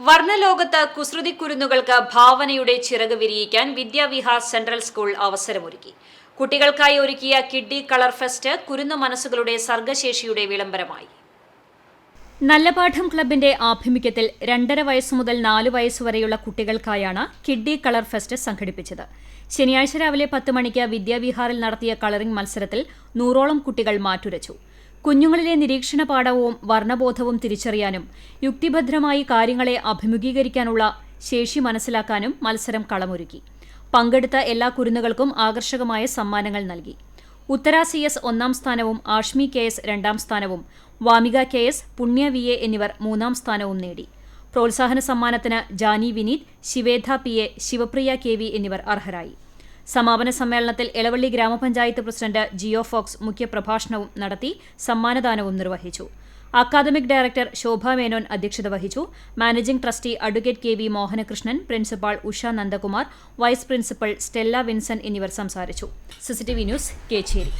വർണ്ണലോകത്ത് കുസൃതിക്കുരുന്നുകൾക്ക് ഭാവനയുടെ ചിറക് വിരിയിക്കാൻ Vidyavihar central school അവസരമൊരുക്കി. കുട്ടികൾക്കായി ഒരുക്കിയ കിഡ്ഡി കളർ ഫെസ്റ്റ് കുരുന്നു മനസ്സുകളുടെ സർഗശേഷിയുടെ വിളംബരമായി. നല്ലപാഠം ക്ലബിന്റെ ആഭിമുഖ്യത്തിൽ 2.5 വയസ്സു മുതൽ 4 വയസ്സുവരെയുള്ള കുട്ടികൾക്കായാണ് കിഡ്ഡി കളർ ഫെസ്റ്റ് സംഘടിപ്പിച്ചത്. ശനിയാഴ്ച രാവിലെ 10 മണിക്ക് വിദ്യാവിഹാറിൽ നടത്തിയ കളറിംഗ് മത്സരത്തിൽ 100ഓളം കുട്ടികൾ മാറ്റുരച്ചു. കുഞ്ഞുങ്ങളിലെ നിരീക്ഷണ പാഠവും വർണ്ണബോധവും തിരിച്ചറിയാനും യുക്തിഭദ്രമായി കാര്യങ്ങളെ അഭിമുഖീകരിക്കാനുള്ള ശേഷി മനസ്സിലാക്കാനും മത്സരം കളമൊരുക്കി. പങ്കെടുത്ത എല്ലാ കുരുന്നുകൾക്കും ആകർഷകമായ സമ്മാനങ്ങൾ നൽകി. ഉത്തര CS 1ാം സ്ഥാനവും ആഷ്മി KS 2ാം സ്ഥാനവും വാമിക KS, പുണ്യ VA എന്നിവർ 3ാം സ്ഥാനവും നേടി. പ്രോത്സാഹന സമ്മാനത്തിന് ജാനി വിനീത്, ശിവേധ PA, ശിവപ്രിയ KV എന്നിവർ അർഹരായി. സമാപന സമ്മേളനത്തിൽ എളവള്ളി ഗ്രാമപഞ്ചായത്ത് പ്രസിഡന്റ് ജിയോ ഫോക്സ് മുഖ്യപ്രഭാഷണവും നടത്തി സമ്മാനദാനവും നിർവഹിച്ചു. അക്കാദമിക് ഡയറക്ടർ ശോഭ മേനോൻ അധ്യക്ഷത വഹിച്ചു. Managing trustee advocate KV Mohanakrishnan, principal Usha Nandakumar, vice principal Stella Vincent എന്നിവർ സംസാരിച്ചു. CCTV news, Kecheri.